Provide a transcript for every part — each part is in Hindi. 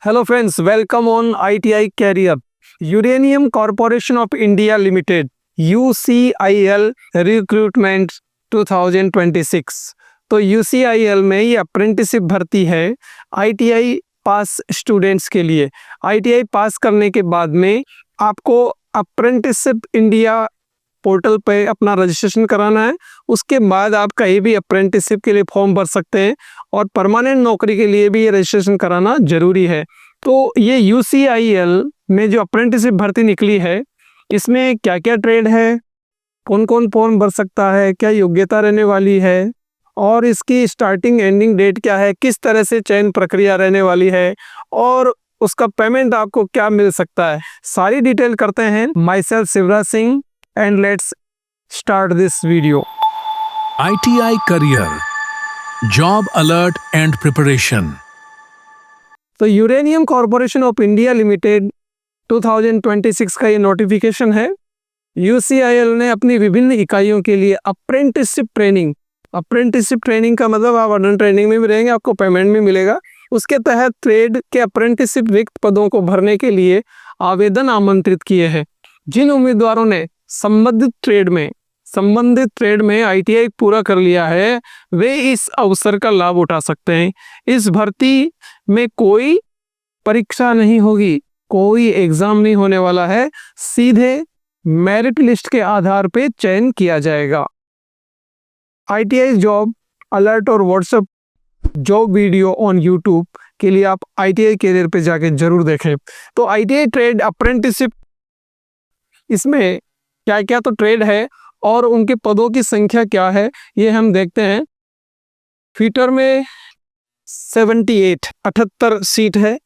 Hello friends, welcome on ITI Career. Uranium Corporation of India Limited, UCIL Recruitment 2026. तो UCIL में ये अप्रेंटिसशिप भर्ती है ITI पास स्टूडेंट्स के लिए। ITI पास करने के बाद में आपको अप्रेंटिसशिप इंडिया पोर्टल पे अपना रजिस्ट्रेशन कराना है। उसके बाद आप कहीं भी अप्रेंटिसशिप के लिए फॉर्म भर सकते हैं और परमानेंट नौकरी के लिए भी ये रजिस्ट्रेशन कराना जरूरी है। तो ये UCIL में जो अप्रेंटिसशिप भर्ती निकली है, इसमें क्या क्या ट्रेड है, कौन कौन फॉर्म भर सकता है, क्या योग्यता रहने वाली है और इसकी स्टार्टिंग एंडिंग डेट क्या है, किस तरह से चयन प्रक्रिया रहने वाली है और उसका पेमेंट आपको क्या मिल सकता है, सारी डिटेल करते हैं। My self Shivraj Singh and let's start this video. ITI Career Job Alert and Preparation. तो uranium corporation of India limited 2026 का ये नोटिफिकेशन है। UCIL ने अपनी विभिन्न इकाइयों के लिए अप्रेंटिसशिप ट्रेनिंग का मतलब आप अंडर ट्रेनिंग में भी रहेंगे, आपको पेमेंट भी मिलेगा। उसके तहत ट्रेड के अप्रेंटिसशिप रिक्त पदों को भरने के लिए आवेदन आमंत्रित किए हैं। जिन उम्मीदवारों ने संबंधित ट्रेड में ITI पूरा कर लिया है, वे इस अवसर का लाभ उठा सकते हैं। इस भर्ती में कोई परीक्षा नहीं होगी, कोई एग्जाम नहीं होने वाला है, सीधे मेरिट लिस्ट के आधार पे चयन किया जाएगा। ITI जॉब अलर्ट और WhatsApp job video on YouTube के लिए आप ITI कैरियर पे जाके जरूर देखें। तो ITI ट्रेड अप्रेंटिसशिप, इसमें क्या क्या तो ट्रेड है और उनके पदों की संख्या क्या है ये हम देखते हैं। फिटर में 78 सीट है,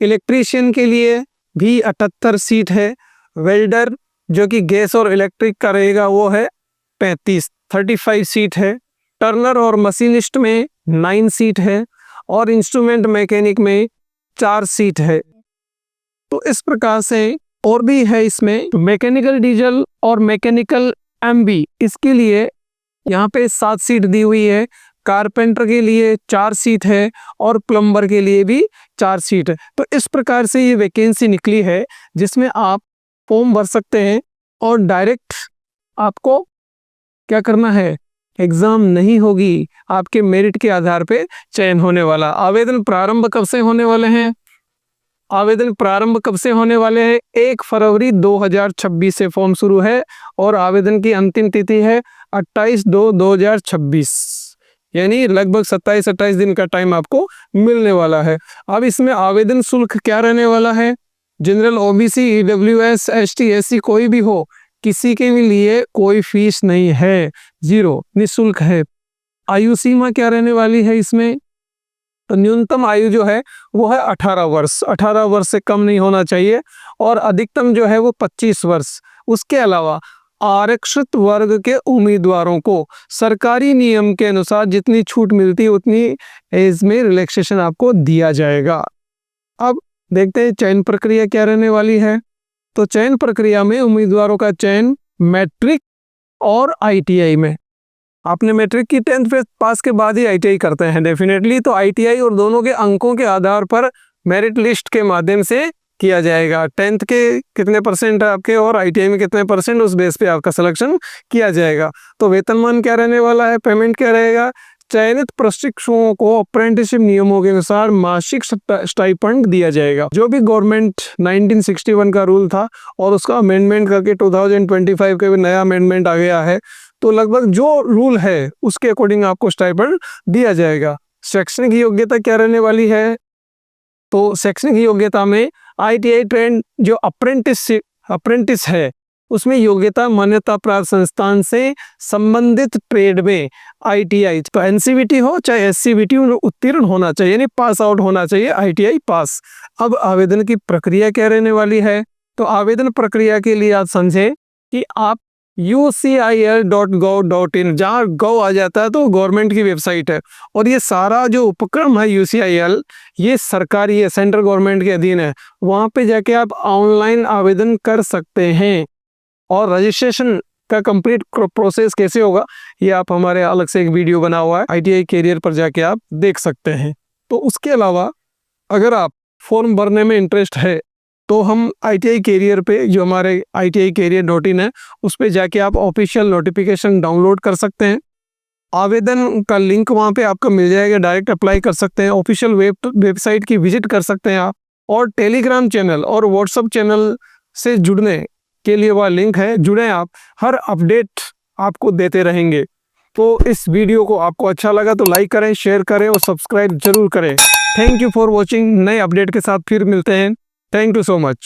इलेक्ट्रीशियन के लिए भी 78 सीट है, वेल्डर जो कि गैस और इलेक्ट्रिक का रहेगा वो है 35 सीट है, टर्नर और मशीनिस्ट में 9 सीट है और इंस्ट्रूमेंट मैकेनिक में 4 सीट है। तो इस प्रकार से और भी है इसमें मैकेनिकल डीजल और मैकेनिकल MB, इसके लिए यहाँ पे 7 सीट दी हुई है, कारपेंटर के लिए 4 सीट है और प्लम्बर के लिए भी 4 सीट है। तो इस प्रकार से ये वैकेंसी निकली है जिसमें आप फॉर्म भर सकते हैं और डायरेक्ट आपको क्या करना है, एग्जाम नहीं होगी, आपके मेरिट के आधार पे चयन होने वाला। आवेदन प्रारंभ कब से होने वाले हैं? आवेदन प्रारंभ कब से होने वाले हैं? 1 फरवरी 2026 से फॉर्म शुरू है और आवेदन की अंतिम तिथि है 28/2/2026, यानी लगभग 27-28 दिन का टाइम आपको मिलने वाला है। अब इसमें आवेदन शुल्क क्या रहने वाला है? General, OBC, EWS, ST, SC कोई भी हो, किसी के भी लिए कोई फीस नहीं है, 0 निःशुल्क है। आयु सीमा क्या रहने वाली है इसमें? तो न्यूनतम आयु जो है वो है 18 वर्ष से कम नहीं होना चाहिए और अधिकतम जो है वो 25 वर्ष। उसके अलावा आरक्षित वर्ग के उम्मीदवारों को सरकारी नियम के अनुसार जितनी छूट मिलती है उतनी एज में रिलैक्सेशन आपको दिया जाएगा। अब देखते हैं चयन प्रक्रिया क्या रहने वाली है। तो चयन प्रक्रिया में उम्मीदवारों का चयन मैट्रिक और ITI में, आपने मैट्रिक की 10th पास के बाद ही ITI करते हैं डेफिनेटली, तो ITI और दोनों के अंकों के आधार पर मेरिट लिस्ट के माध्यम से किया जाएगा। 10th के कितने परसेंट है आपके और ITI में कितने परसेंट, उस बेस पे आपका सिलेक्शन किया जाएगा। तो वेतनमान क्या रहने वाला है, पेमेंट क्या रहेगा? चयनित प्रशिक्षुओं को अप्रेंटिसशिप नियमों के अनुसार मासिक स्टाइपेंड दिया जाएगा। जो भी गवर्नमेंट 1961 का रूल था और उसका अमेंडमेंट करके 2025 का भी नया अमेंडमेंट आ गया है, तो लगभग जो रूल है उसके अकॉर्डिंग आपको स्टाइपेंड दिया जाएगा। शैक्षणिक योग्यता क्या रहने वाली है? तो शैक्षणिक योग्यता में ITI ट्रेंड जो अप्रेंटिस है उसमें योग्यता मान्यता प्राप्त संस्थान से संबंधित ट्रेड में ITI, तो NCVT हो चाहे SCVT उत्तीर्ण होना चाहिए, यानी पास आउट होना चाहिए, ITI पास। अब आवेदन की प्रक्रिया क्या रहने वाली है? तो आवेदन प्रक्रिया के लिए आप समझें कि आप UCIL.gov.in, जहाँ गव आ जाता है तो गवर्नमेंट की वेबसाइट है और ये सारा जो उपक्रम है UCIL ये सरकारी है, सेंट्रल गवर्नमेंट के अधीन है। वहाँ पे जाके आप ऑनलाइन आवेदन कर सकते हैं और रजिस्ट्रेशन का कंप्लीट प्रोसेस कैसे होगा ये आप हमारे अलग से एक वीडियो बना हुआ है ITI कैरियर पर जाके आप देख सकते हैं। तो उसके अलावा अगर आप फॉर्म भरने में इंटरेस्ट है तो हम ITI कैरियर पे, जो हमारे ITI-career.in है, उस पे जाके आप ऑफिशियल नोटिफिकेशन डाउनलोड कर सकते हैं। आवेदन का लिंक वहाँ पे आपको मिल जाएगा, डायरेक्ट अप्लाई कर सकते हैं। ऑफिशियल वेबसाइट की विजिट कर सकते हैं आप, और टेलीग्राम चैनल और व्हाट्सएप चैनल से जुड़ने के लिए वह लिंक है, जुड़ें आप, हर अपडेट आपको देते रहेंगे। तो इस वीडियो को आपको अच्छा लगा तो लाइक करें, शेयर करें और सब्सक्राइब जरूर करें। Thank you for watching. नए अपडेट के साथ फिर मिलते हैं। Thank you so much.